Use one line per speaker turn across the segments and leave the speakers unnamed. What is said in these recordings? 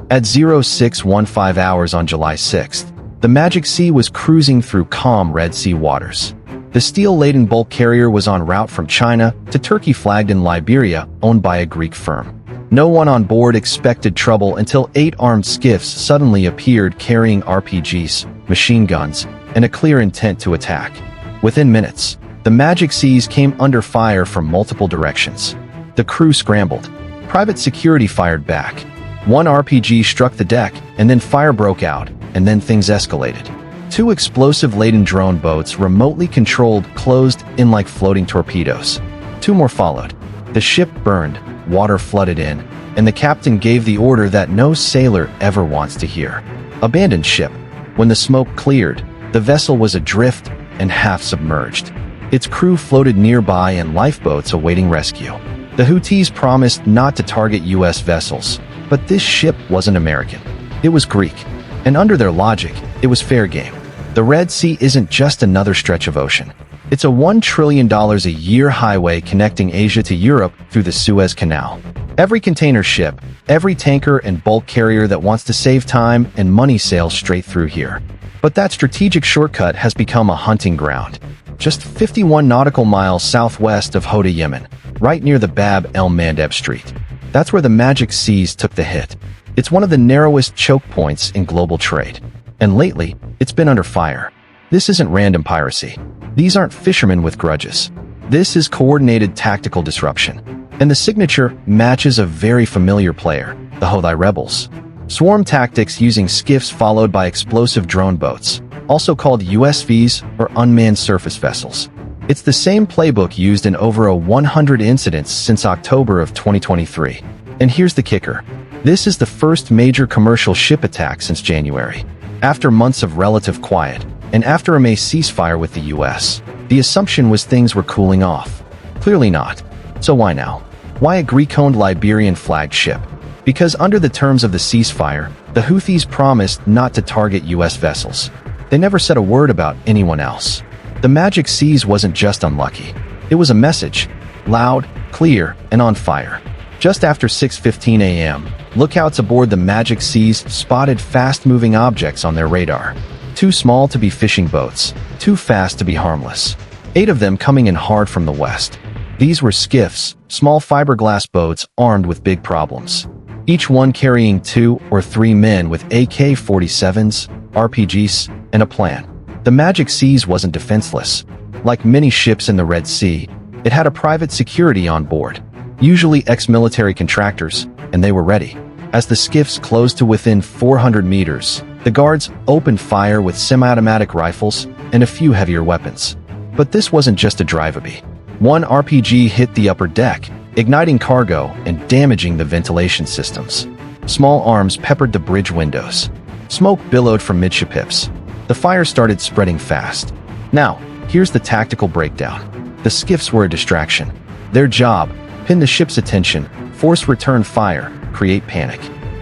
At 0615 hours on July 6th, the Magic Sea was cruising through calm Red Sea waters. The steel-laden bulk carrier was en route from China to Turkey, flagged in Liberia, owned by a Greek firm. No one on board expected trouble until 8 armed skiffs suddenly appeared carrying RPGs, machine guns, and a clear intent to attack. Within minutes, the Magic Seas came under fire from multiple directions. The crew scrambled. Private security fired back. One RPG struck the deck, and then fire broke out, and then things escalated. 2 explosive-laden drone boats remotely controlled closed in like floating torpedoes. 2 more followed. The ship burned, water flooded in, and the captain gave the order that no sailor ever wants to hear. Abandoned ship. When the smoke cleared, the vessel was adrift and half submerged. Its crew floated nearby in lifeboats awaiting rescue. The Houthis promised not to target US vessels, but this ship wasn't American. It was Greek. And under their logic, it was fair game. The Red Sea isn't just another stretch of ocean. It's a $1 trillion a year highway connecting Asia to Europe through the Suez Canal. Every container ship, every tanker and bulk carrier that wants to save time and money sails straight through here. But that strategic shortcut has become a hunting ground. Just 51 nautical miles southwest of Houthi, Yemen, right near the Bab el-Mandeb Strait. That's where the Magic Seas took the hit. It's one of the narrowest choke points in global trade. And lately, it's been under fire. This isn't random piracy. These aren't fishermen with grudges. This is coordinated tactical disruption. And the signature matches a very familiar player, the Houthi rebels. Swarm tactics using skiffs followed by explosive drone boats, also called USVs or unmanned surface vessels. It's the same playbook used in over 100 incidents since October of 2023. And here's the kicker. This is the first major commercial ship attack since January. After months of relative quiet, and after a May ceasefire with the US, the assumption was things were cooling off. Clearly not. So why now? Why a Greek-owned Liberian-flagged ship? Because under the terms of the ceasefire, the Houthis promised not to target US vessels. They never said a word about anyone else. The Magic Seas wasn't just unlucky. It was a message. Loud, clear, and on fire. Just after 6:15 a.m., lookouts aboard the Magic Seas spotted fast-moving objects on their radar. Too small to be fishing boats, too fast to be harmless. 8 of them coming in hard from the west. These were skiffs, small fiberglass boats armed with big problems. Each one carrying 2 or 3 men with AK-47s, RPGs, and a plan. The Magic Seas wasn't defenseless. Like many ships in the Red Sea, it had a private security on board, usually ex-military contractors, and they were ready. As the skiffs closed to within 400 meters, the guards opened fire with semi-automatic rifles and a few heavier weapons. But this wasn't just a drive-by. One RPG hit the upper deck, igniting cargo and damaging the ventilation systems. Small arms peppered the bridge windows. Smoke billowed from midships. The fire started spreading fast. Now, here's the tactical breakdown. The skiffs were a distraction. Their job: pin the ship's attention, force return fire, create panic.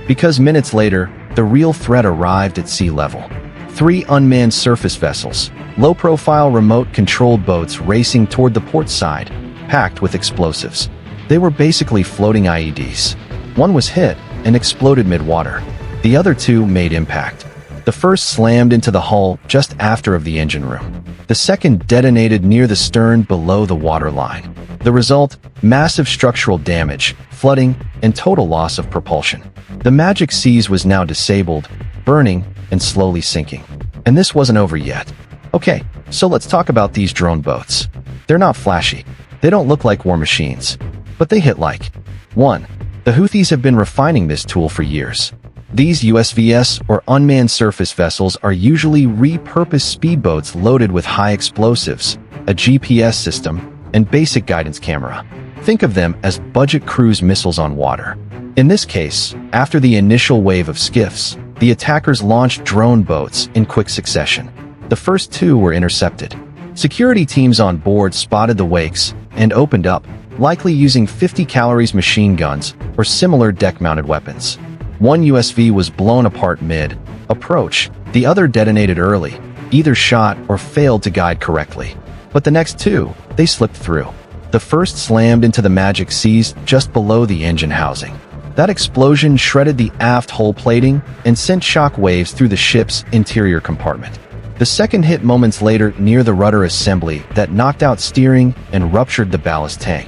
Because minutes later, the real threat arrived at sea level. 3 unmanned surface vessels, low-profile remote-controlled boats racing toward the port side, packed with explosives. They were basically floating IEDs. One was hit and exploded mid-water. The other 2 made impact. The first slammed into the hull just after of the engine room. The second detonated near the stern below the waterline. The result: massive structural damage, flooding, and total loss of propulsion. The Magic Seas was now disabled, burning, and slowly sinking. And this wasn't over yet. Okay, so let's talk about these drone boats. They're not flashy. They don't look like war machines. But they hit like. 1. The Houthis have been refining this tool for years. These USVs, or unmanned surface vessels, are usually repurposed speedboats loaded with high explosives, a GPS system, and basic guidance camera. Think of them as budget cruise missiles on water. In this case, after the initial wave of skiffs, the attackers launched drone boats in quick succession. The first 2 were intercepted. Security teams on board spotted the wakes and opened up, likely using 50 calories machine guns or similar deck-mounted weapons. One USV was blown apart mid-approach. The other detonated early, either shot or failed to guide correctly. But the next 2, they slipped through. The first slammed into the Magic Seas just below the engine housing. That explosion shredded the aft hull plating and sent shock waves through the ship's interior compartment. The second hit moments later near the rudder assembly that knocked out steering and ruptured the ballast tank.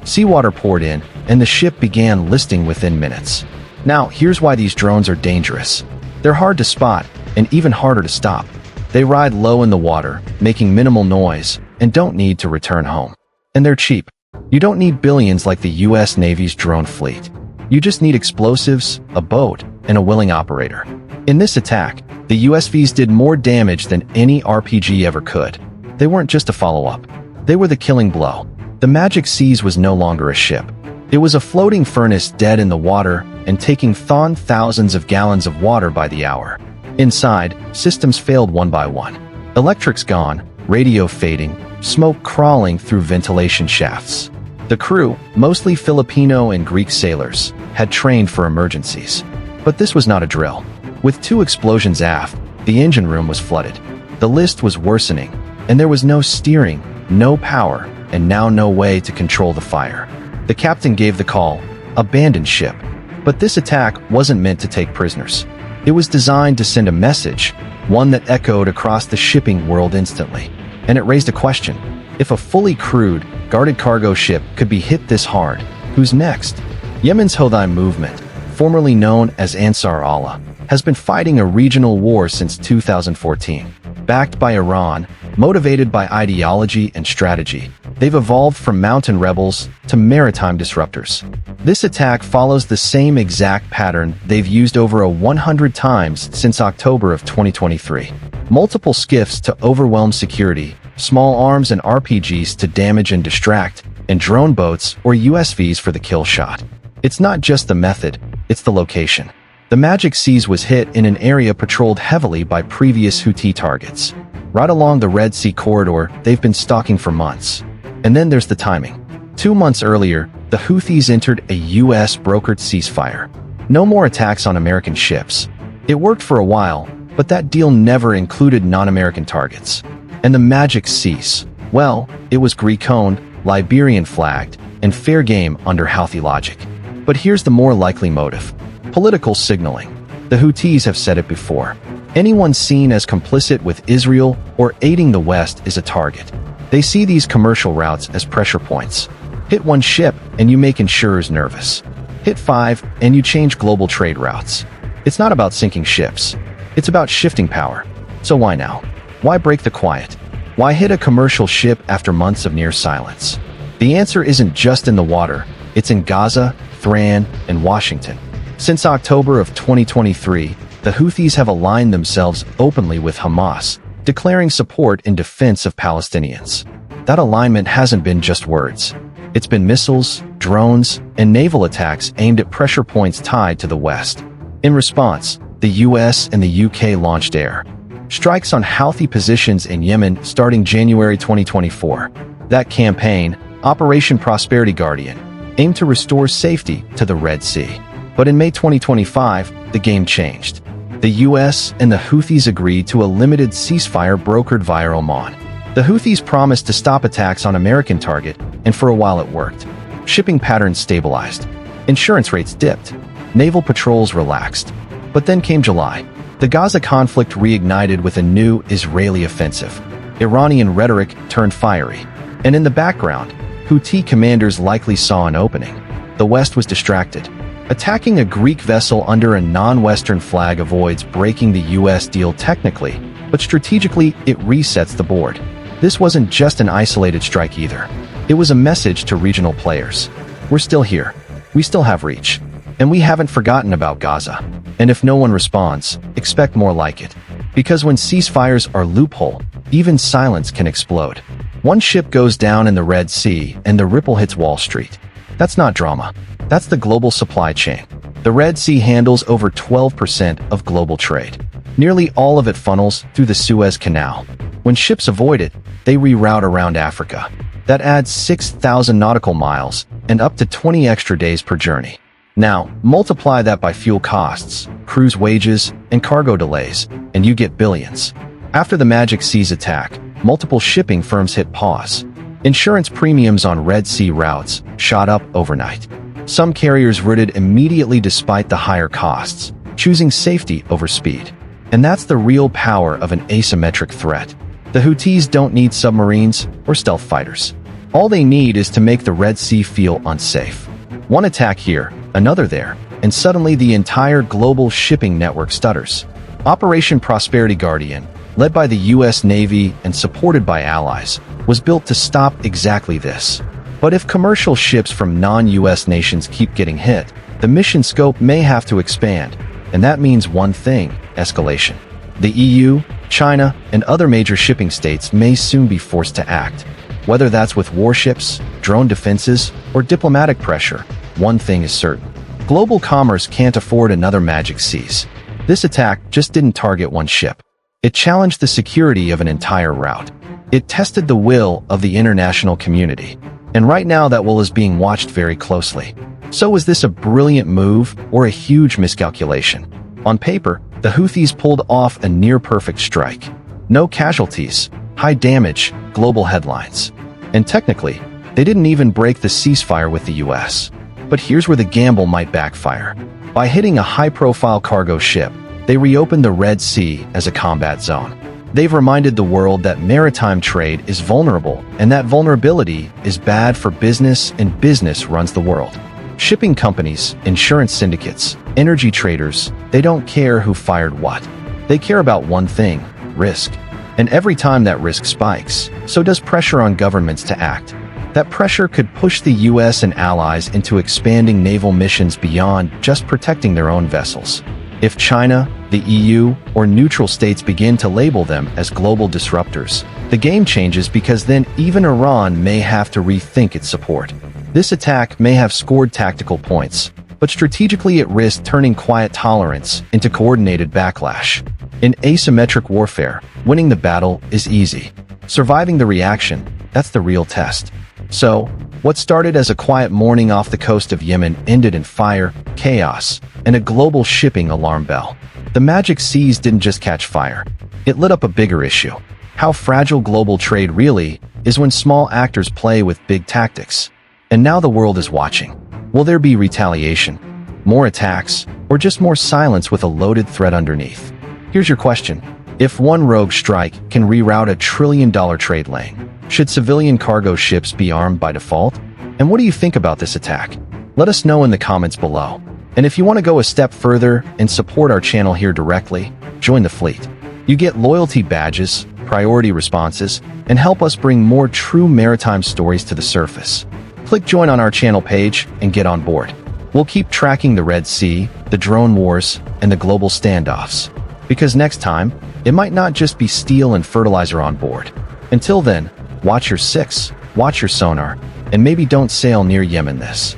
Seawater poured in, and the ship began listing within minutes. Now, here's why these drones are dangerous. They're hard to spot, and even harder to stop. They ride low in the water, making minimal noise, and don't need to return home. And they're cheap. You don't need billions like the US Navy's drone fleet. You just need explosives, a boat, and a willing operator. In this attack, the USVs did more damage than any RPG ever could. They weren't just a follow-up. They were the killing blow. The Magic Seas was no longer a ship. It was a floating furnace dead in the water and taking thousands of gallons of water by the hour. Inside, systems failed one by one. Electrics gone, radio fading, smoke crawling through ventilation shafts. The crew, mostly Filipino and Greek sailors, had trained for emergencies. But this was not a drill. With 2 explosions aft, the engine room was flooded. The list was worsening, and there was no steering, no power, and now no way to control the fire. The captain gave the call, abandon ship. But this attack wasn't meant to take prisoners. It was designed to send a message, one that echoed across the shipping world instantly. And it raised a question. If a fully crewed, guarded cargo ship could be hit this hard, who's next? Yemen's Houthi movement, formerly known as Ansar Allah, has been fighting a regional war since 2014. Backed by Iran, motivated by ideology and strategy, they've evolved from mountain rebels to maritime disruptors. This attack follows the same exact pattern they've used over 100 times since October of 2023. Multiple skiffs to overwhelm security, small arms and RPGs to damage and distract, and drone boats or USVs for the kill shot. It's not just the method, it's the location. The Magic Seas was hit in an area patrolled heavily by previous Houthi targets. Right along the Red Sea corridor they've been stalking for months. And then there's the timing. 2 months earlier, the Houthis entered a US-brokered ceasefire. No more attacks on American ships. It worked for a while, but that deal never included non-American targets. And the Magic Seas, well, it was Greek-owned, Liberian-flagged, and fair game under Houthi logic. But here's the more likely motive. Political signaling. The Houthis have said it before. Anyone seen as complicit with Israel or aiding the West is a target. They see these commercial routes as pressure points. Hit one ship and you make insurers nervous. Hit 5 and you change global trade routes. It's not about sinking ships. It's about shifting power. So why now? Why break the quiet? Why hit a commercial ship after months of near silence? The answer isn't just in the water. It's in Gaza, Thran, and Washington. Since October of 2023, the Houthis have aligned themselves openly with Hamas, declaring support in defense of Palestinians. That alignment hasn't been just words. It's been missiles, drones, and naval attacks aimed at pressure points tied to the West. In response, the US and the UK launched air strikes on Houthi positions in Yemen starting January 2024. That campaign, Operation Prosperity Guardian, aimed to restore safety to the Red Sea. But in May 2025, the game changed. The US and the Houthis agreed to a limited ceasefire brokered via Oman. The Houthis promised to stop attacks on American target, and for a while it worked. Shipping patterns stabilized. Insurance rates dipped. Naval patrols relaxed. But then came July. The Gaza conflict reignited with a new Israeli offensive. Iranian rhetoric turned fiery. And in the background, Houthi commanders likely saw an opening. The West was distracted. Attacking a Greek vessel under a non-Western flag avoids breaking the US deal technically, but strategically it resets the board. This wasn't just an isolated strike either. It was a message to regional players. We're still here. We still have reach. And we haven't forgotten about Gaza. And if no one responds, expect more like it. Because when ceasefires are loophole, even silence can explode. One ship goes down in the Red Sea and the ripple hits Wall Street. That's not drama. That's the global supply chain. The Red Sea handles over 12% of global trade. Nearly all of it funnels through the Suez Canal. When ships avoid it, they reroute around Africa. That adds 6,000 nautical miles and up to 20 extra days per journey. Now, multiply that by fuel costs, cruise wages, and cargo delays, and you get billions. After the Magic Seas attack, multiple shipping firms hit pause. Insurance premiums on Red Sea routes shot up overnight. Some carriers routed immediately despite the higher costs, choosing safety over speed. And that's the real power of an asymmetric threat. The Houthis don't need submarines or stealth fighters. All they need is to make the Red Sea feel unsafe. One attack here, another there, and suddenly the entire global shipping network stutters. Operation Prosperity Guardian, led by the US Navy and supported by allies, was built to stop exactly this. But if commercial ships from non-US nations keep getting hit, the mission scope may have to expand. And that means one thing: escalation. The EU, China, and other major shipping states may soon be forced to act. Whether that's with warships, drone defenses, or diplomatic pressure, one thing is certain: global commerce can't afford another magic seas. This attack just didn't target one ship. It challenged the security of an entire route. It tested the will of the international community. And right now that will is being watched very closely. So was this a brilliant move or a huge miscalculation? On paper, the Houthis pulled off a near-perfect strike. No casualties, high damage, global headlines. And technically, they didn't even break the ceasefire with the US. But here's where the gamble might backfire. By hitting a high-profile cargo ship, they reopened the Red Sea as a combat zone. They've reminded the world that maritime trade is vulnerable, and that vulnerability is bad for business, and business runs the world. Shipping companies, insurance syndicates, energy traders, they don't care who fired what. They care about one thing: risk. And every time that risk spikes, so does pressure on governments to act. That pressure could push the US and allies into expanding naval missions beyond just protecting their own vessels. If China, the EU, or neutral states begin to label them as global disruptors, the game changes, because then even Iran may have to rethink its support. This attack may have scored tactical points, but strategically it risked turning quiet tolerance into coordinated backlash. In asymmetric warfare, winning the battle is easy. Surviving the reaction, that's the real test. So, what started as a quiet morning off the coast of Yemen ended in fire, chaos, and a global shipping alarm bell. The magic seas didn't just catch fire. It lit up a bigger issue: how fragile global trade really is when small actors play with big tactics. And now the world is watching. Will there be retaliation, more attacks, or just more silence with a loaded threat underneath? Here's your question. If one rogue strike can reroute a trillion-dollar trade lane, should civilian cargo ships be armed by default? And what do you think about this attack? Let us know in the comments below. And if you want to go a step further and support our channel here directly, join the fleet. You get loyalty badges, priority responses, and help us bring more true maritime stories to the surface. Click join on our channel page and get on board. We'll keep tracking the Red Sea, the drone wars, and the global standoffs. Because next time, it might not just be steel and fertilizer on board. Until then, watch your six, watch your sonar, and maybe don't sail near Yemen this.